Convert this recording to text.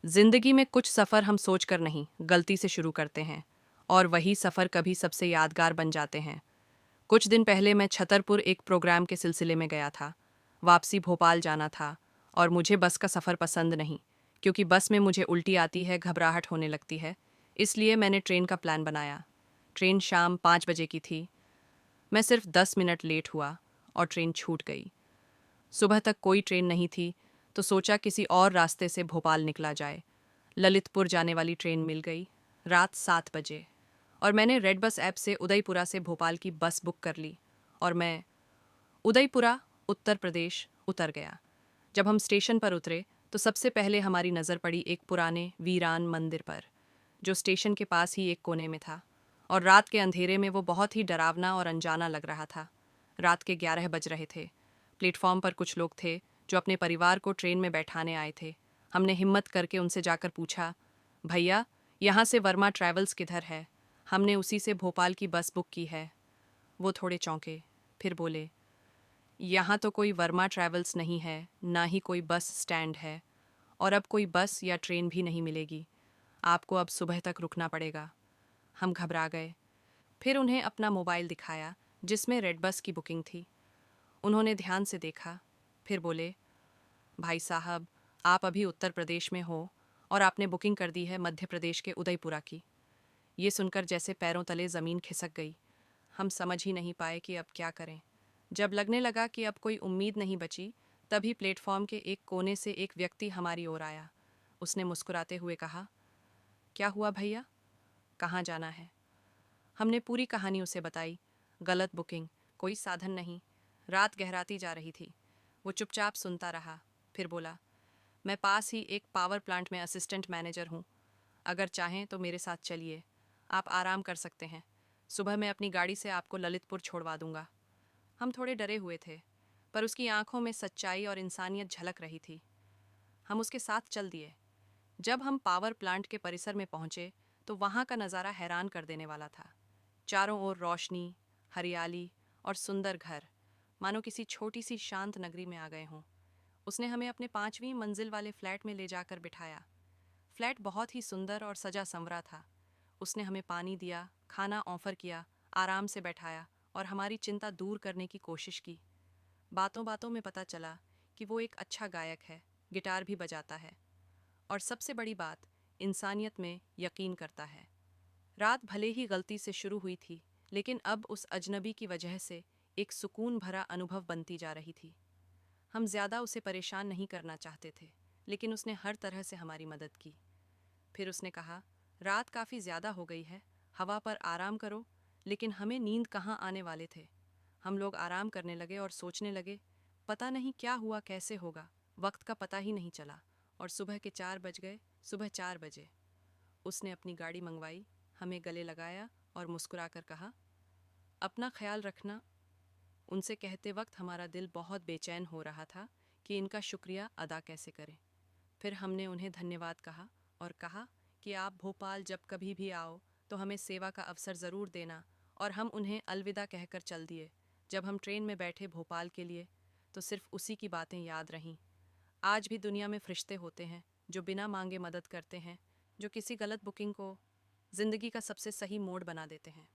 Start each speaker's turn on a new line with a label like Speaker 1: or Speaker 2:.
Speaker 1: जिंदगी में कुछ सफ़र हम सोचकर नहीं, गलती से शुरू करते हैं और वही सफ़र कभी सबसे यादगार बन जाते हैं। कुछ दिन पहले मैं छतरपुर एक प्रोग्राम के सिलसिले में गया था। वापसी भोपाल जाना था और मुझे बस का सफ़र पसंद नहीं, क्योंकि बस में मुझे उल्टी आती है, घबराहट होने लगती है। इसलिए मैंने ट्रेन का प्लान बनाया। ट्रेन शाम 5 बजे की थी। मैं सिर्फ 10 मिनट लेट हुआ और ट्रेन छूट गई। सुबह तक कोई ट्रेन नहीं थी, तो सोचा किसी और रास्ते से भोपाल निकला जाए। ललितपुर जाने वाली ट्रेन मिल गई, रात 7 बजे, और मैंने रेड बस ऐप से उदयपुरा से भोपाल की बस बुक कर ली और मैं उदयपुरा, उत्तर प्रदेश उतर गया। जब हम स्टेशन पर उतरे तो सबसे पहले हमारी नज़र पड़ी एक पुराने वीरान मंदिर पर, जो स्टेशन के पास ही एक कोने में था, और रात के अंधेरे में वो बहुत ही डरावना और अनजाना लग रहा था। रात के 11 बज रहे थे। प्लेटफॉर्म पर कुछ लोग थे जो अपने परिवार को ट्रेन में बैठाने आए थे। हमने हिम्मत करके उनसे जाकर पूछा, भैया, यहाँ से वर्मा ट्रैवल्स किधर है? हमने उसी से भोपाल की बस बुक की है। वो थोड़े चौंके, फिर बोले, यहाँ तो कोई वर्मा ट्रैवल्स नहीं है, ना ही कोई बस स्टैंड है, और अब कोई बस या ट्रेन भी नहीं मिलेगी। आपको अब सुबह तक रुकना पड़ेगा। हम घबरा गए। फिर उन्हें अपना मोबाइल दिखाया, जिसमें रेड बस की बुकिंग थी। उन्होंने ध्यान से देखा, फिर बोले, भाई साहब, आप अभी उत्तर प्रदेश में हो और आपने बुकिंग कर दी है मध्य प्रदेश के उदयपुरा की। ये सुनकर जैसे पैरों तले ज़मीन खिसक गई। हम समझ ही नहीं पाए कि अब क्या करें। जब लगने लगा कि अब कोई उम्मीद नहीं बची, तभी प्लेटफॉर्म के एक कोने से एक व्यक्ति हमारी ओर आया। उसने मुस्कुराते हुए कहा, क्या हुआ भैया, कहाँ जाना है? हमने पूरी कहानी उसे बताई। गलत बुकिंग, कोई साधन नहीं। रात गहराती जा रही थी। वो चुपचाप सुनता रहा, फिर बोला, मैं पास ही एक पावर प्लांट में असिस्टेंट मैनेजर हूँ। अगर चाहें तो मेरे साथ चलिए, आप आराम कर सकते हैं। सुबह मैं अपनी गाड़ी से आपको ललितपुर छोड़वा दूंगा। हम थोड़े डरे हुए थे, पर उसकी आंखों में सच्चाई और इंसानियत झलक रही थी। हम उसके साथ चल दिए। जब हम पावर प्लांट के परिसर में पहुंचे तो वहां का नज़ारा हैरान कर देने वाला था। चारों ओर रोशनी, हरियाली और सुंदर घर, मानो किसी छोटी सी शांत नगरी में आ गए हों। उसने हमें अपने 5वीं मंजिल वाले फ्लैट में ले जाकर बिठाया। फ्लैट बहुत ही सुंदर और सजा संवरा था। उसने हमें पानी दिया, खाना ऑफर किया, आराम से बैठाया और हमारी चिंता दूर करने की कोशिश की। बातों बातों में पता चला कि वो एक अच्छा गायक है, गिटार भी बजाता है, और सबसे बड़ी बात, इंसानियत में यकीन करता है। रात भले ही गलती से शुरू हुई थी, लेकिन अब उस अजनबी की वजह से एक सुकून भरा अनुभव बनती जा रही थी। हम ज़्यादा उसे परेशान नहीं करना चाहते थे, लेकिन उसने हर तरह से हमारी मदद की। फिर उसने कहा, रात काफ़ी ज़्यादा हो गई है, हवा पर आराम करो। लेकिन हमें नींद कहाँ आने वाले थे। हम लोग आराम करने लगे और सोचने लगे, पता नहीं क्या हुआ, कैसे होगा। वक्त का पता ही नहीं चला और सुबह के 4 बज गए। सुबह 4 बजे उसने अपनी गाड़ी मंगवाई, हमें गले लगाया और मुस्कुराकर कहा, अपना ख्याल रखना। उनसे कहते वक्त हमारा दिल बहुत बेचैन हो रहा था कि इनका शुक्रिया अदा कैसे करें। फिर हमने उन्हें धन्यवाद कहा और कहा कि आप भोपाल जब कभी भी आओ तो हमें सेवा का अवसर ज़रूर देना, और हम उन्हें अलविदा कहकर चल दिए। जब हम ट्रेन में बैठे भोपाल के लिए, तो सिर्फ उसी की बातें याद रहीं। आज भी दुनिया में फरिश्ते होते हैं जो बिना मांगे मदद करते हैं, जो किसी गलत बुकिंग को ज़िंदगी का सबसे सही मोड़ बना देते हैं।